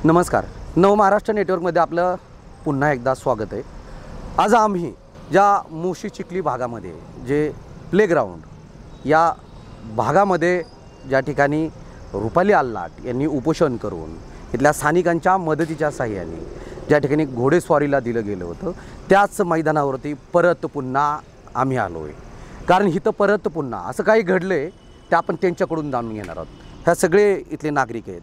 नमस्कार, नवमहाराष्ट्र नेटवर्कमध्ये आपलं पुन्हा एकदा स्वागत आहे। आज आम्ही ज्या मुशी चिखली भागामध्ये जे प्लेग्राउंड या भागामध्ये ज्या ठिकाणी रुपाली आल्हाट यांनी उपोषण करून इथल्या स्थानिकांच्या मदतीच्या साहाय्याने ज्या ठिकाणी घोडेस्वारीला दिलं गेलं होतं त्याच मैदानावरती परत पुन्हा आम्ही आलो आहे। कारण इथं परत पुन्हा असं काही घडले ते आपण त्यांच्याकडून जाणून घेणार आहोत। ह्या सगळे इथले नागरिक आहेत,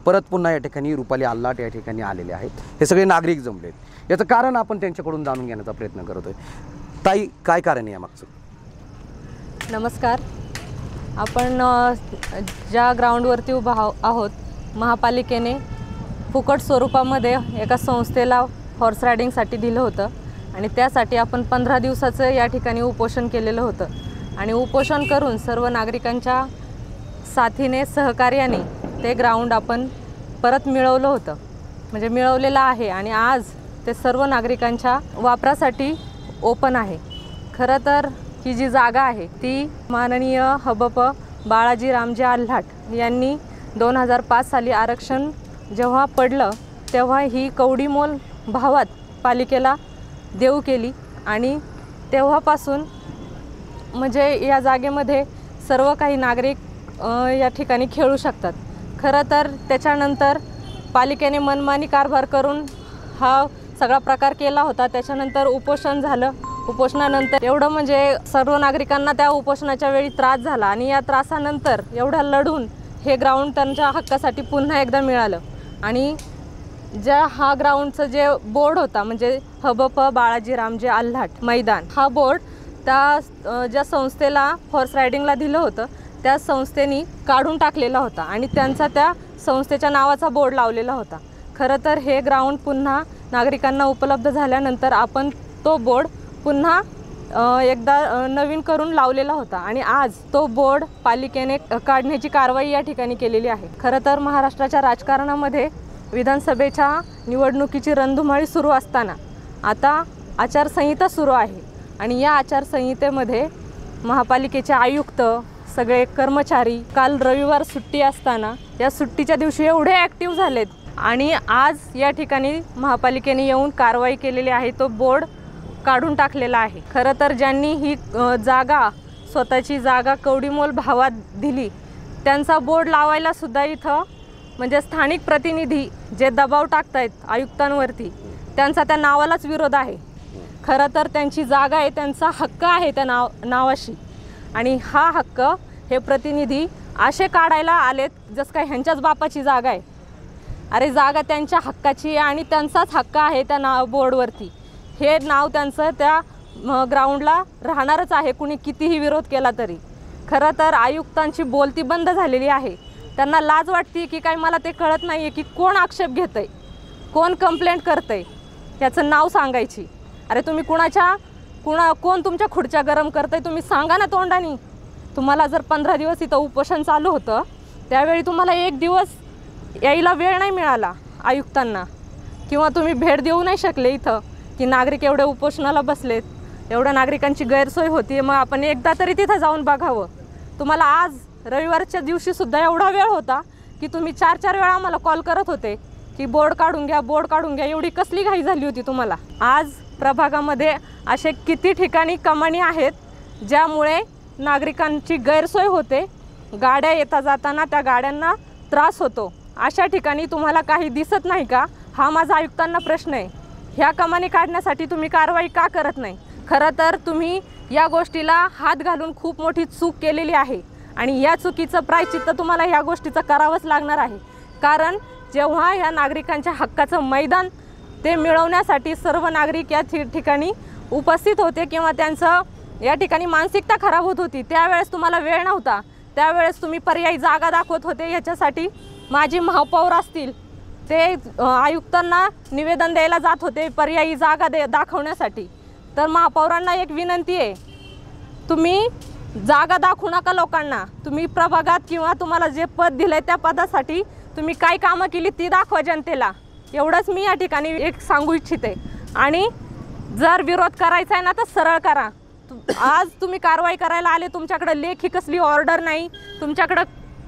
परत पुन्हा या ठिकाणी रुपाली आल्हाट या ठिकाणी आलेले आहेत। हे सगळे नागरिक जमलेत, याचं कारण आपण त्यांच्याकडून जाणून घेण्याचा प्रयत्न करतोय। ताई, काय कारण आहे यामागचं? नमस्कार, आपण ज्या ग्राउंडवरती उभा आहोत, महापालिकेने फुकट स्वरूपामध्ये एका संस्थेला हॉर्स रायडिंगसाठी दिलं होतं आणि त्यासाठी आपण 15 दिवसाचं या ठिकाणी उपोषण केलेलं होतं आणि उपोषण करून सर्व नागरिकांच्या साथीने सहकार्याने ते ग्राउंड आपण परत मिळवलं होतं, म्हणजे मिळवलेलं आहे आणि आज ते सर्व नागरिकांच्या वापरासाठी ओपन आहे। खरं तर ही जी जागा आहे ती माननीय हबप बाळाजी रामजी आल्हाट यांनी 2005 साली आरक्षण जेव्हा पडलं तेव्हा ही कवडीमोल भावात पालिकेला देऊ केली आणि तेव्हापासून म्हणजे या जागेमध्ये सर्व काही नागरिक या ठिकाणी खेळू शकतात। खरं तर त्याच्यानंतर पालिकेने मनमानी कारभार करून हा सगळा प्रकार केला होता। त्याच्यानंतर उपोषण झालं, उपोषणानंतर एवढं म्हणजे सर्व नागरिकांना त्या उपोषणाच्या वेळी त्रास झाला आणि या त्रासानंतर एवढा लढून हे ग्राउंड त्यांच्या हक्कासाठी पुन्हा एकदा मिळालं आणि हा ग्राउंडचं जे बोर्ड होता म्हणजे हबप बाळाजी रामजी आल्हाट मैदान, हा बोर्ड त्या ज्या संस्थेला हॉर्स रायडिंगला दिलं होतं त्या संस्थेने काढून टाकलेला होता आणि त्यांचा त्या संस्थेच्या नावाचा बोर्ड लावलेला होता। खरं तर हे ग्राउंड पुन्हा नागरिकांना उपलब्ध झाल्यानंतर आपण तो बोर्ड पुन्हा एकदा नवीन करून लावलेला होता आणि आज तो बोर्ड पालिकेने काढण्याची कारवाई या ठिकाणी केलेली आहे। खरं तर महाराष्ट्राच्या राजकारणामध्ये विधानसभेच्या निवडणुकीची रणधुमाळी सुरू असताना आता आचारसंहिता सुरू आहे आणि या आचारसंहितेमध्ये महापालिकेचे आयुक्त, सगळे कर्मचारी काल रविवार सुट्टी असताना या सुट्टीच्या दिवशी एवढे ॲक्टिव्ह झालेत आणि आज या ठिकाणी महापालिकेने येऊन कारवाई केलेली आहे, तो बोर्ड काढून टाकलेला आहे। खरं तर ज्यांनी ही जागा स्वतःची जागा कवडीमोल भावात दिली त्यांचा बोर्ड लावायला सुद्धा इथं म्हणजे स्थानिक प्रतिनिधी जे दबाव टाकतायत आयुक्तांवरती त्यांचा त्या नावालाच विरोध आहे। खरं तर त्यांची जागा आहे, त्यांचा हक्क आहे त्या नावाशी आणि हा हक्क हे प्रतिनिधी असे काढायला आलेत जसं काय ह्यांच्याच बापाची जागा आहे। अरे जागा त्यांच्या हक्काची आहे आणि त्यांचाच हक्क आहे त्या बोर्डवरती, हे नाव त्यांचं त्या ग्राउंडला राहणारच आहे कुणी कितीही विरोध केला तरी। खरं तर आयुक्तांची बोलती बंद झालेली आहे, त्यांना लाज वाटते की काय मला ते कळत नाही आहे की कोण आक्षेप घेतं आहे, कोण कंप्लेंट करतं आहे, याचं नाव सांगायची। अरे तुम्ही कोण तुमच्या खुर्च्या गरम करतं आहे तुम्ही सांगा ना तोंडाने। तुम्हाला जर 15 दिवस इथं उपोषण चालू होतं त्यावेळी तुम्हाला एक दिवस यायला वेळ नाही मिळाला आयुक्तांना किंवा तुम्ही भेट देऊ नाही शकले इथं की नागरिक एवढे उपोषणाला बसलेत, एवढ्या नागरिकांची गैरसोय होती, मग आपण एकदा तरी तिथं जाऊन बघावं। तुम्हाला आज रविवारच्या दिवशीसुद्धा एवढा वेळ होता की तुम्ही 4-4 वेळा आम्हाला कॉल करत होते की बोर्ड काढून घ्या, बोर्ड काढून घ्या, एवढी कसली घाई झाली होती तुम्हाला? आज प्रभागामध्ये असे किती ठिकाणी कमानी आहेत ज्यामुळे नागरिकांची गैरसोय होते, गाड्या येता जाताना त्या गाड्यांना त्रास होतो, अशा ठिकाणी तुम्हाला काही दिसत नाही का? हा माझा आयुक्तांना प्रश्न आहे। ह्या कमानी काढण्यासाठी तुम्ही कारवाई का करत नाही? खरं तर तुम्ही या गोष्टीला हात घालून खूप मोठी चूक केलेली आहे आणि या चुकीचं प्रायश्चित्त तुम्हाला ह्या गोष्टीचं करावंच लागणार आहे। कारण जेव्हा ह्या नागरिकांच्या हक्काचं मैदान ते मिळवण्यासाठी सर्व नागरिक या ठिकाणी उपस्थित होते किंवा त्यांचं या ठिकाणी मानसिकता खराब होत होती त्यावेळेस तुम्हाला वेळ नव्हता, त्यावेळेस तुम्ही पर्यायी जागा दाखवत होते। याच्यासाठी माजी महापौर असतील ते आयुक्तांना निवेदन द्यायला जात होते पर्यायी जागा दाखवण्यासाठी। तर महापौरांना एक विनंती आहे, तुम्ही जागा दाखवू नका लोकांना, तुम्ही प्रभागात किंवा तुम्हाला जे पद दिलंय त्या पदासाठी तुम्ही काय कामं केली ती दाखवा जनतेला, एवढंच मी या ठिकाणी एक सांगू इच्छिते। आणि जर विरोध करायचा आहे ना तर सरळ करा। आज तुम्ही कारवाई करायला आले, तुमच्याकडे लेखी कसली ऑर्डर नाही, तुमच्याकडे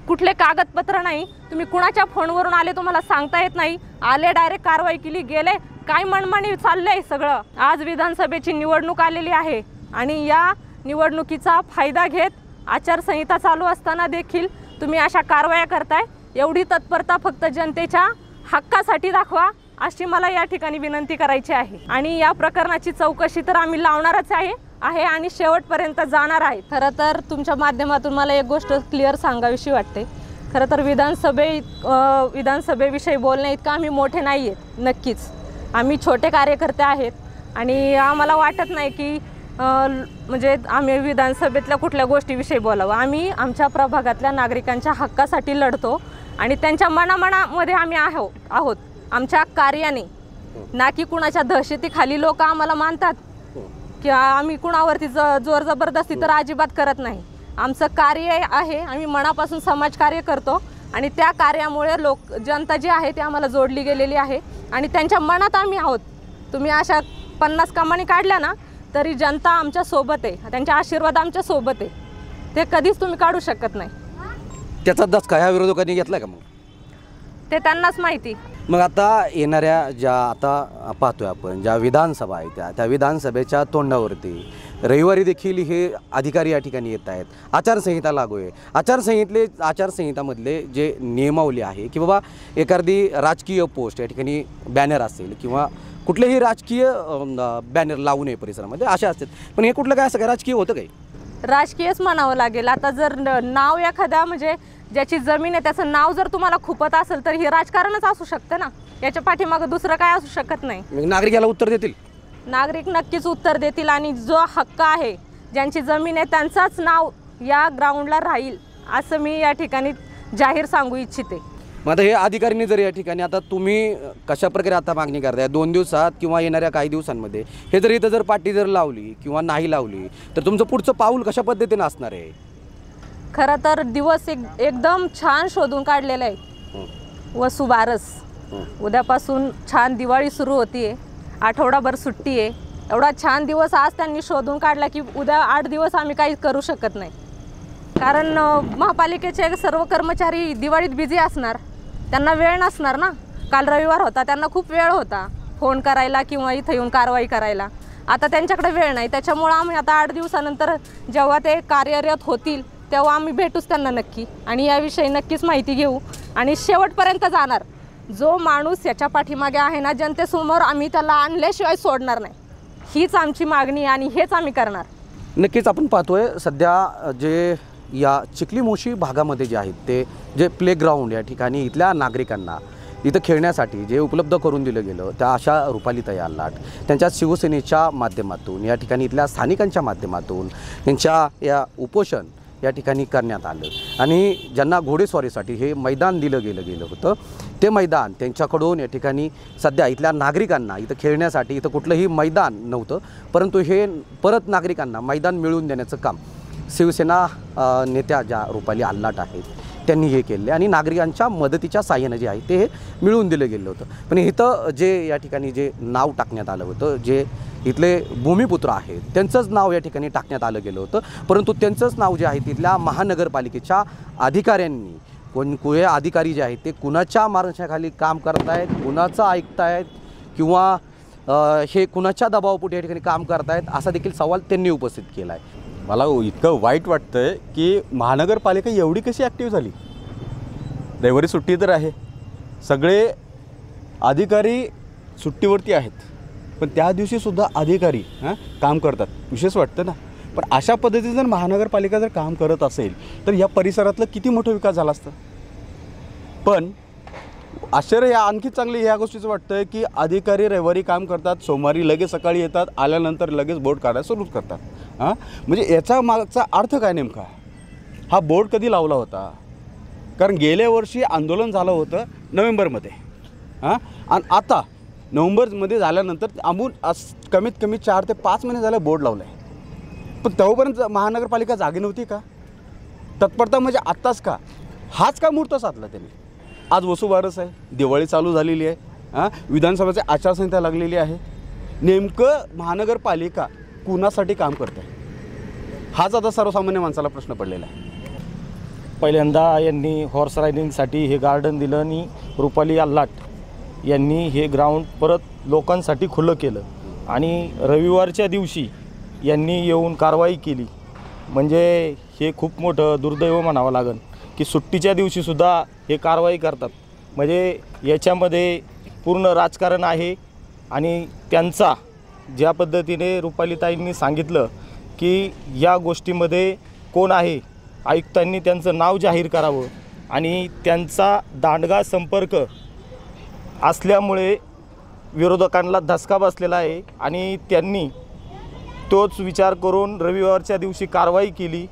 कुठले कागदपत्र नाही, तुम्ही कुणाच्या फोनवरून आले तुम्हाला सांगता येत नाही, आले डायरेक्ट कारवाई केली गेले, काय मनमानी चाललंय सगळं। आज विधानसभेची निवडणूक आलेली आहे आणि या निवडणुकीचा फायदा घेत आचारसंहिता चालू असताना देखील तुम्ही अशा कारवाया करताय। एवढी तत्परता फक्त जनतेच्या हक्कासाठी दाखवा अशी मला या ठिकाणी विनंती करायची आहे। आणि या प्रकरणाची चौकशी तर आम्ही लावणारच आहे आणि शेवटपर्यंत जाणार आहे। खरं तर तुमच्या माध्यमातून मला एक गोष्ट क्लिअर सांगावीशी वाटते। खरं तर विधानसभेविषयी बोलणे इतकं आम्ही मोठे नाही आहेत, नक्कीच आम्ही छोटे कार्यकर्ते आहेत आणि आम्हाला वाटत नाही की म्हणजे आम्ही विधानसभेतल्या कुठल्या गोष्टीविषयी बोलावं। आम्ही आमच्या प्रभागातल्या नागरिकांच्या हक्कासाठी लढतो आणि त्यांच्या मनामध्ये आम्ही आहोत आमच्या कार्याने, ना की कुणाच्या दहशतीखाली लोक आम्हाला मानतात की आम्ही कुणावरती जोर जबरदस्ती तर अजिबात करत नाही। आमचं कार्य आहे, आम्ही मनापासून समाजकार्य करतो आणि त्या कार्यामुळे जनता जी आहे ती आम्हाला जोडली गेलेली आहे आणि त्यांच्या मनात आम्ही आहोत। तुम्ही अशा 50 कमानी काढल्या ना तरी जनता आमच्या सोबत आहे, त्यांच्या आशीर्वाद आमच्या सोबत आहे, ते कधीच तुम्ही काढू शकत नाही। त्याचा धसका ह्या विरोधकांनी घेतला का मग? ते त्यांनाच माहिती। मग आता येणाऱ्या ज्या आता पाहतोय आपण ज्या विधानसभा आहे त्या विधानसभेच्या तोंडावरती रविवारी देखील हे अधिकारी या ठिकाणी येत आहेत, आचारसंहिता लागू आहे। आचारसंहितामधले जे नियमावली आहे की बाबा एखादी राजकीय पोस्ट या ठिकाणी बॅनर असेल किंवा कुठलेही राजकीय बॅनर लावू नये परिसरामध्ये अशा असतात, पण हे कुठलं काय असं काय राजकीय होतं काही? राजकीयच म्हणावं लागेल। आता जर नाव एखाद्या म्हणजे ज्याची जमीन आहे त्याचं नाव जर तुम्हाला खुपत असेल तर हे राजकारणच असू शकतं ना, याच्या पाठीमागं दुसरं काय असू शकत नाही। नागरिक याला उत्तर देतील? नागरिक नक्कीच उत्तर देतील आणि जो हक्क आहे, ज्यांची जमीन आहे त्यांचाच नाव या ग्राउंडला राहील असं मी या ठिकाणी जाहीर सांगू इच्छिते। मग आता हे अधिकाऱ्यांनी जर या ठिकाणी आता तुम्ही कशा प्रकारे आता मागणी करताय 2 दिवसात किंवा येणाऱ्या काही दिवसांमध्ये हे जर इथं जर पाटी जर लावली किंवा नाही लावली तर तुमचं पुढचं पाऊल कशा पद्धतीने असणार आहे? खरं तर दिवस एकदम छान शोधून काढलेला आहे। वसुबारस उद्यापासून छान दिवाळी सुरू होतीये, आठवडाभर सुट्टी आहे, एवढा छान दिवस आज त्यांनी शोधून काढला की उद्या 8 दिवस आम्ही काही करू शकत नाही, कारण महापालिकेचे सर्व कर्मचारी दिवाळीत बिझी असणार, त्यांना वेळ नसणार ना। काल रविवार होता, त्यांना खूप वेळ होता फोन करायला किंवा इथं येऊन कारवाई करायला, आता त्यांच्याकडे वेळ नाही। त्याच्यामुळं आम्ही आता 8 दिवसानंतर जेव्हा ते कार्यरत होतील तेव्हा आम्ही भेटूच त्यांना नक्की आणि याविषयी नक्कीच माहिती घेऊ आणि शेवटपर्यंत जाणार। जो माणूस याच्या पाठीमागे आहे ना जनतेसमोर, आम्ही त्याला आणल्याशिवाय सोडणार नाही, हीच आमची मागणी आणि हेच आम्ही करणार। नक्कीच आपण पाहतोय सध्या जे या चिखली मोशी भागामध्ये जे आहेत ते जे प्लेग्राऊंड या ठिकाणी इथल्या नागरिकांना इथं खेळण्यासाठी जे उपलब्ध करून दिलं गेलं त्या अशा रुपालीताई आल्हाट त्यांच्या शिवसेनेच्या माध्यमातून या ठिकाणी इथल्या स्थानिकांच्या माध्यमातून यांच्या या उपोषण या ठिकाणी करण्यात आलं आणि ज्यांना घोडेस्वारीसाठी हे मैदान दिलं गेलं होतं ते मैदान त्यांच्याकडून या ठिकाणी सध्या इथल्या नागरिकांना इथं खेळण्यासाठी इथं कुठलंही मैदान नव्हतं, परंतु हे परत नागरिकांना मैदान मिळवून देण्याचं काम शिवसेना नेत्या ज्या रुपाली आल्हाट आहेत त्यांनी हे केले आणि नागरिकांच्या मदतीच्या साह्यानं जे आहे ते हे मिळवून दिलं गेलं होतं। पण इथं जे या ठिकाणी जे नाव टाकण्यात आलं होतं, जे इथले भूमिपुत्र आहेत त्यांचंच नाव या ठिकाणी टाकण्यात आलं गेलं होतं, परंतु त्यांचंच नाव जे आहे तिथल्या महानगरपालिकेच्या अधिकाऱ्यांनी कोण अधिकारी जे आहेत ते कुणाच्या मार्गदर्शनाखाली काम करत आहेत, कुणाचं ऐकतायत किंवा हे कुणाच्या दबावापोटी या ठिकाणी काम करतायत असा देखील सवाल त्यांनी उपस्थित केला आहे। मला इतकं वाईट वाटतंय की महानगरपालिका एवढी कशी ॲक्टिव्ह झाली? रविवारी सुट्टी तर आहे, सगळे अधिकारी सुट्टीवरती आहेत, पण त्या दिवशीसुद्धा अधिकारी काम करतात, विशेष वाटतं ना। पण अशा पद्धतीने जर महानगरपालिका जर काम करत असेल तर या परिसरातलं किती मोठं विकास झाला असतं। पण आश्चर्य या आणखी चांगली ह्या गोष्टीचं वाटतं की अधिकारी रविवारी काम करतात, सोमवारी लगेच सकाळी येतात, आल्यानंतर लगेच बोर्ड काढायला सुरू करतात। म्हणजे याचा मागचा अर्थ काय नेमका? हा बोर्ड कधी लावला होता? कारण गेल्या वर्षी आंदोलन झालं होतं नोव्हेंबरमध्ये, आणि आता नोव्हेंबरमध्ये झाल्यानंतर कमीत कमी 4 ते 5 महिने झाले बोर्ड लावलं आहे, पण तेव्हापर्यंत महानगरपालिका जागी नव्हती का? तत्परता म्हणजे आत्ताच का? हाच का मुहूर्त साधला त्यांनी? आज वसुबारस आहे, दिवाळी चालू झालेली आहे, विधानसभेची आचारसंहिता लागलेली आहे, नेमकं महानगरपालिका कुणासाठी काम करते? हाच आता सर्वसामान्य माणसाला प्रश्न पडलेला आहे। पहिल्यांदा यांनी हॉर्स रायडिंगसाठी हे गार्डन दिलं आणि रुपाली अल्लाट यांनी हे ग्राउंड परत लोकांसाठी खुलं केलं आणि रविवारच्या दिवशी यांनी येऊन कारवाई केली. म्हणजे हे खूप मोठं दुर्दैव म्हणावं लागेल की सुट्टीच्या दिवशीसुद्धा हे कारवाई करतात. म्हणजे याच्यामध्ये पूर्ण राजकारण आहे आणि त्यांचा ज्या पद्धतीने रुपालीताईंनी सांगितलं की या गोष्टीमध्ये कोण आहे, आयुक्तांनी त्यांचं नाव जाहीर करावं आणि त्यांचा दांडगा संपर्क असल्यामुळे विरोधकांना धसका बसलेला आहे आणि त्यांनी तोच विचार करून रविवारच्या दिवशी कारवाई केली.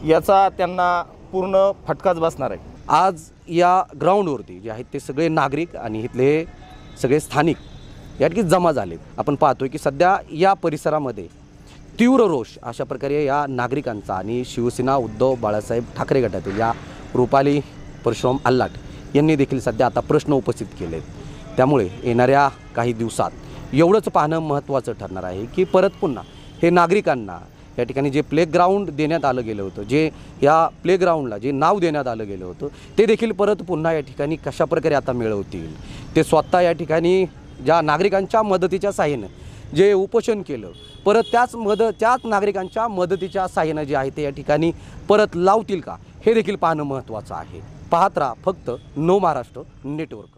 याचा त्यांना पूर्ण फटकाच बसणार आहे. आज या ग्राउंडवरती जे आहेत ते सगळे नागरिक आणि इथले सगळे स्थानिक या ठिकाणी जमा झालेत. आपण पाहतोय की सध्या या परिसरामध्ये तीव्र रोष अशा प्रकारे या नागरिकांचा आणि शिवसेना उद्धव बाळासाहेब ठाकरे गटातील या रुपाली परशुराम अल्लाट यांनी देखील सध्या आता प्रश्न उपस्थित केलेत. त्यामुळे येणाऱ्या काही दिवसात एवढंच पाहणं महत्त्वाचं ठरणार आहे की परत पुन्हा हे नागरिकांना या ठिकाणी जे प्लेग्राऊंड देण्यात आलं गेलं होतं, जे या प्लेग्राऊंडला जे नाव देण्यात आलं गेलं होतं ते देखील परत पुन्हा या ठिकाणी कशाप्रकारे आता मिळवतील. ते स्वतः या ठिकाणी ज्या नागरिकांच्या मदतीच्या साह्यानं जे उपोषण केलं परत त्याच नागरिकांच्या मदतीच्या साह्यानं जे आहे ते या ठिकाणी परत लावतील का, हे देखील पाहणं महत्त्वाचं आहे. पाहत राहा फक्त नो महाराष्ट्र नेटवर्क.